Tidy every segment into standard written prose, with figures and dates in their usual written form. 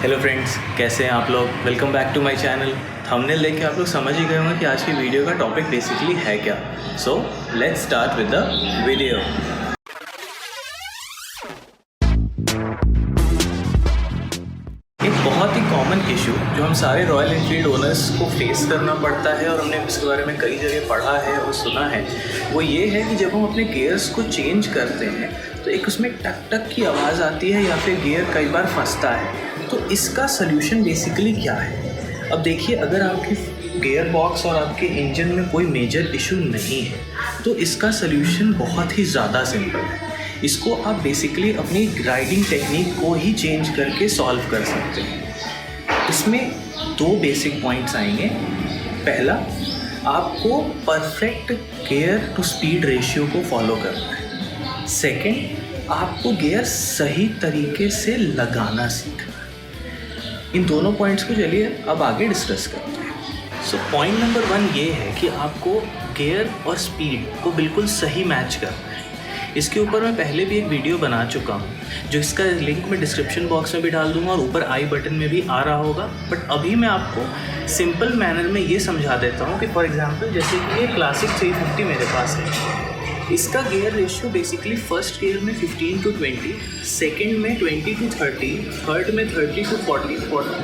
Hello friends, कैसे हैं आप लोग। Welcome back to my channel. Thumbnail देख के आप लोग समझ ही गए होंगे कि आज की वीडियो का टॉपिक बेसिकली है क्या। So let's start with the video. एक बहुत ही कॉमन इशू जो हम सारे रॉयल एनफील्ड ओनर्स को फेस करना पड़ता है और हमने इसके बारे में कई जगह पढ़ा है और सुना है, वो ये है कि जब हम अपने गियर्स को चेंज करते हैं तो एक उसमें टक टक की आवाज़ आती है या फिर गियर कई बार फंसता है। तो इसका सल्यूशन बेसिकली क्या है। अब देखिए, अगर आपके गियर बॉक्स और आपके इंजन में कोई मेजर इशू नहीं है तो इसका सल्यूशन बहुत ही ज़्यादा सिंपल है। इसको आप बेसिकली अपनी राइडिंग टेक्निक को ही चेंज करके सॉल्व कर सकते हैं। इसमें दो बेसिक पॉइंट्स आएंगे। पहला, आपको perfect gear to speed ratio को फॉलो करना है। सेकंड, आपको गियर सही तरीके से लगाना सीखना है। इन दोनों पॉइंट्स को चलिए अब आगे डिस्कस करते हैं। सो पॉइंट नंबर 1 ये है कि आपको गियर और स्पीड को बिल्कुल सही मैच करना है। इसके ऊपर मैं पहले भी एक वीडियो बना चुका हूँ, जो इसका लिंक मैं डिस्क्रिप्शन बॉक्स में भी डाल दूँगा और ऊपर आई बटन में भी आ रहा होगा। बट अभी मैं आपको सिंपल मैनर में ये समझा देता हूँ कि फॉर एग्जांपल जैसे कि ये क्लासिक 350 मेरे पास है। इसका gear ratio basically first gear में 15 to 20, सेकेंड में 20 to 30, थर्ड में 30 to 40,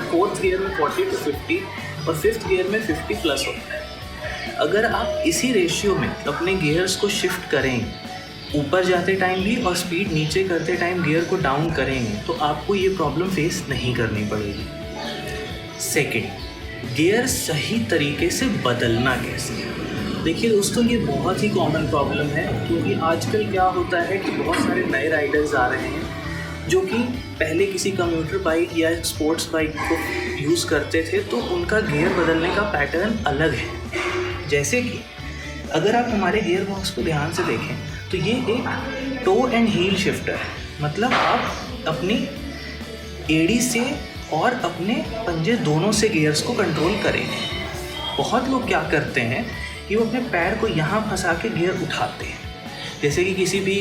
फोर्थ गियर में 40 to 50 और फिफ्थ गियर में 50 प्लस होता है। अगर आप इसी रेशियो में अपने गियर्स को शिफ्ट करेंगे, ऊपर जाते टाइम भी और स्पीड नीचे करते टाइम गियर को डाउन करेंगे, तो आपको ये प्रॉब्लम फेस नहीं करनी पड़ेगी। सेकेंड, गियर सही तरीके से बदलना कैसे। देखिए दोस्तों, ये बहुत ही कॉमन प्रॉब्लम है, क्योंकि आजकल क्या होता है कि बहुत सारे नए राइडर्स आ रहे हैं जो कि पहले किसी कंप्यूटर बाइक या स्पोर्ट्स बाइक को यूज़ करते थे, तो उनका गियर बदलने का पैटर्न अलग है। जैसे कि अगर आप हमारे गियर बॉक्स को ध्यान से देखें तो ये एक टो एंड हील शिफ्टर है। मतलब आप अपनी एड़ी से और अपने पंजे दोनों से गियर्स को कंट्रोल करेंगे। बहुत लोग क्या करते हैं कि वो अपने पैर को यहाँ फंसा के गियर उठाते हैं। जैसे कि किसी भी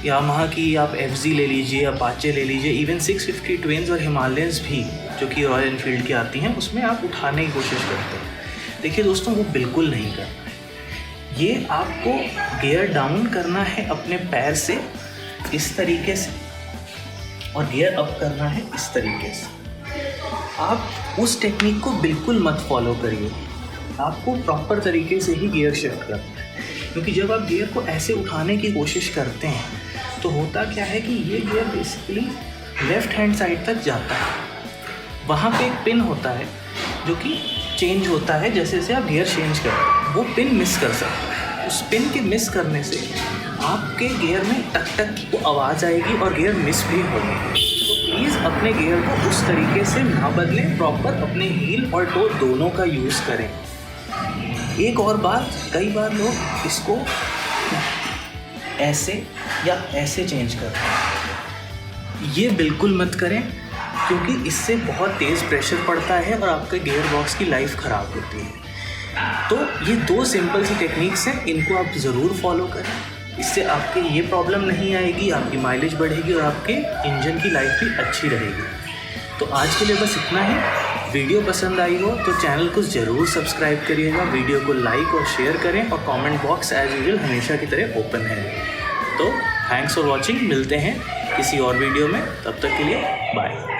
यामाहा की आप FZ ले लीजिए, अपाचे ले लीजिए, इवन 650 ट्विन्स और हिमालयंस भी जो कि रॉयल एनफील्ड की आती हैं, उसमें आप उठाने की कोशिश करते हैं। देखिए दोस्तों, वो बिल्कुल नहीं करना है। ये आपको गियर डाउन करना है अपने पैर से इस तरीके से और गियर अप करना है इस तरीके से। आप उस टेक्निक को बिल्कुल मत फॉलो करिए। आपको प्रॉपर तरीके से ही गियर शिफ्ट करना है, क्योंकि जब आप गियर को ऐसे उठाने की कोशिश करते हैं तो होता क्या है कि ये gear basically left hand side तक जाता है। वहाँ पे एक पिन होता है जो कि चेंज होता है जैसे जैसे आप गियर चेंज करते हैं। वो पिन मिस कर सकता है। उस पिन के मिस करने से आपके गियर में टक टक की आवाज़ आएगी और गियर मिस भी होगी। तो प्लीज़ अपने गियर को उस तरीके से ना बदलें, प्रॉपर अपने हील और टो दोनों का यूज़ करें। एक और बात, कई बार लोग इसको ऐसे या ऐसे चेंज करते हैं। ये बिल्कुल मत करें, क्योंकि इससे बहुत तेज़ प्रेशर पड़ता है और आपके गियर बॉक्स की लाइफ ख़राब होती है। तो ये दो सिंपल सी टेक्निक्स हैं, इनको आप ज़रूर फॉलो करें। इससे आपके ये प्रॉब्लम नहीं आएगी, आपकी माइलेज बढ़ेगी और आपके इंजन की लाइफ भी अच्छी रहेगी। तो आज के लिए बस इतना ही। वीडियो पसंद आई हो तो चैनल को ज़रूर सब्सक्राइब करिएगा, वीडियो को लाइक और शेयर करें और कमेंट बॉक्स एज यूजुअल हमेशा की तरह ओपन है। तो थैंक्स फॉर वॉचिंग। मिलते हैं किसी और वीडियो में, तब तक के लिए बाय।